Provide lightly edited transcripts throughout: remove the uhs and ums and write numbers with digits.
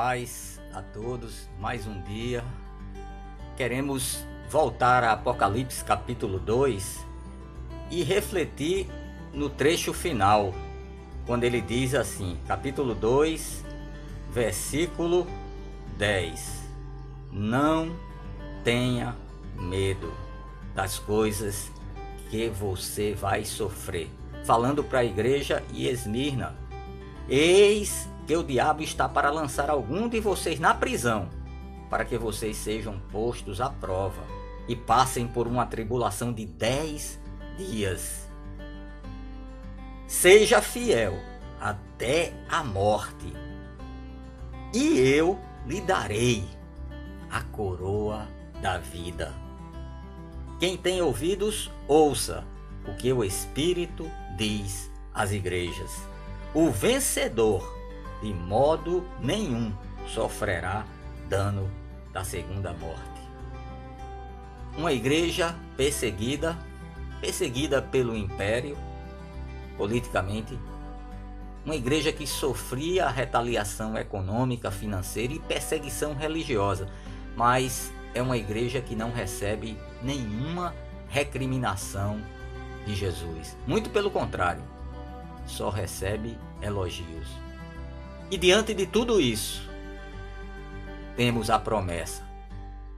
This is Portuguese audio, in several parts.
paz a todos, mais um dia. Queremos voltar a Apocalipse capítulo 2 e refletir no trecho final, quando ele diz assim, capítulo 2, versículo 10: Não tenha medo das coisas que você vai sofrer. Falando para a igreja de Esmirna: eis que o diabo está para lançar algum de vocês na prisão, para que vocês sejam postos à prova e passem por uma tribulação de 10 dias. Seja fiel até a morte, e eu lhe darei a coroa da vida. Quem tem ouvidos, ouça o que o Espírito diz às igrejas. O vencedor, de modo nenhum, sofrerá dano da segunda morte. Uma igreja perseguida pelo império, politicamente. Uma igreja que sofria retaliação econômica, financeira e perseguição religiosa. Mas é uma igreja que não recebe nenhuma recriminação de Jesus. Muito pelo contrário, só recebe elogios. E diante de tudo isso, temos a promessa,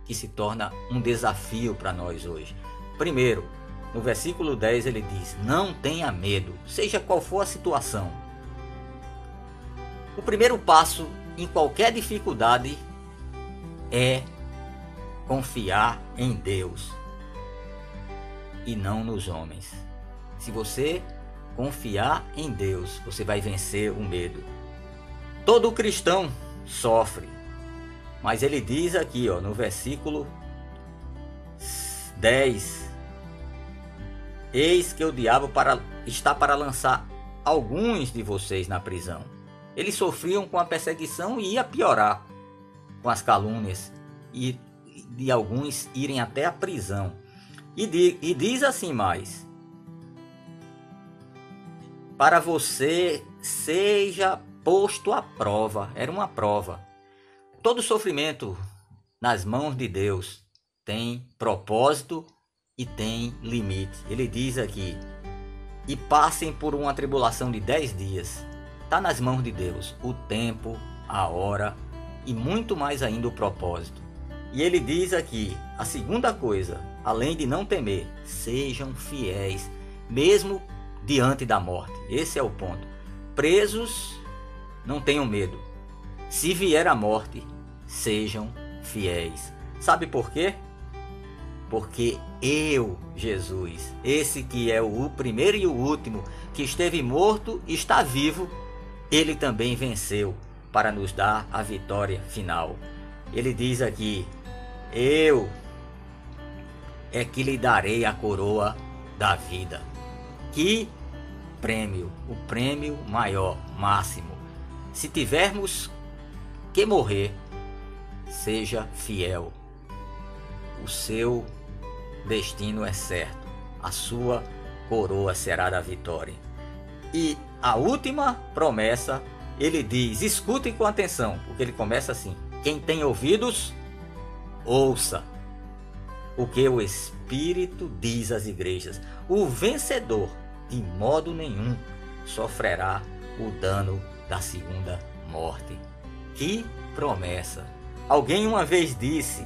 que se torna um desafio para nós hoje. Primeiro, no versículo 10 ele diz: não tenha medo, seja qual for a situação. O primeiro passo em qualquer dificuldade é confiar em Deus e não nos homens. Se você confiar em Deus, você vai vencer o medo. Todo cristão sofre, mas ele diz aqui, no versículo 10: eis que o diabo está para lançar alguns de vocês na prisão. Eles sofriam com a perseguição e ia piorar com as calúnias e de alguns irem até a prisão. E diz assim mais: para você seja posto à prova. Era uma prova. Todo sofrimento nas mãos de Deus tem propósito e tem limite. Ele diz aqui: e passem por uma tribulação de 10 dias. Está nas mãos de Deus o tempo, a hora e muito mais ainda o propósito. E ele diz aqui, a segunda coisa, além de não temer, sejam fiéis, mesmo diante da morte. Esse é o ponto. Presos, não tenham medo. Se vier a morte, sejam fiéis. Sabe por quê? Porque eu, Jesus, esse que é o primeiro e o último, que esteve morto e está vivo, ele também venceu para nos dar a vitória final. Ele diz aqui: eu é que lhe darei a coroa da vida. Que prêmio, o prêmio maior, máximo. Se tivermos que morrer, seja fiel. O seu destino é certo. A sua coroa será da vitória. E a última promessa, ele diz, escutem com atenção, porque ele começa assim: quem tem ouvidos, ouça o que o Espírito diz às igrejas. O vencedor, de modo nenhum, sofrerá o dano da segunda morte. Que promessa! Alguém uma vez disse: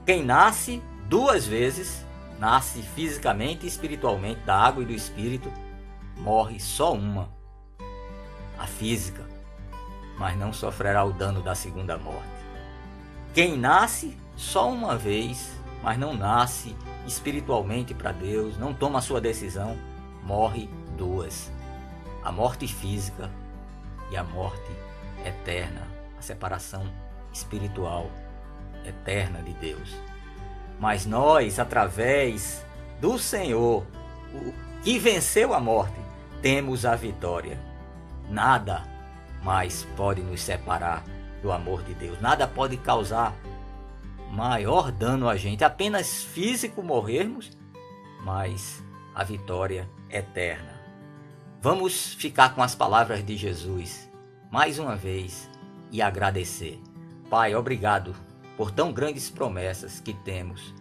quem nasce duas vezes, nasce fisicamente e espiritualmente da água e do Espírito, morre só uma, a física, mas não sofrerá o dano da segunda morte. Quem nasce só uma vez, mas não nasce espiritualmente para Deus, não toma a sua decisão, morre duas: a morte física e a morte eterna, a separação espiritual eterna de Deus. Mas nós, através do Senhor, que venceu a morte, temos a vitória. Nada mais pode nos separar do amor de Deus. Nada pode causar maior dano a gente. Apenas físico morrermos, mas a vitória eterna. Vamos ficar com as palavras de Jesus mais uma vez e agradecer. Pai, obrigado por tão grandes promessas que temos,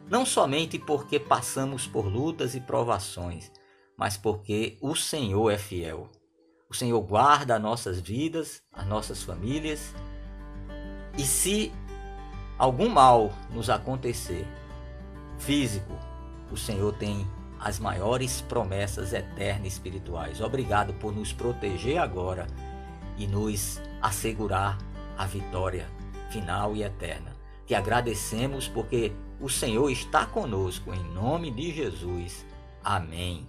não somente porque passamos por lutas e provações, mas porque o Senhor é fiel. O Senhor guarda as nossas vidas, as nossas famílias, e se algum mal nos acontecer, físico, o Senhor tem as maiores promessas eternas e espirituais. Obrigado por nos proteger agora e nos assegurar a vitória final e eterna. Te agradecemos porque o Senhor está conosco, em nome de Jesus. Amém.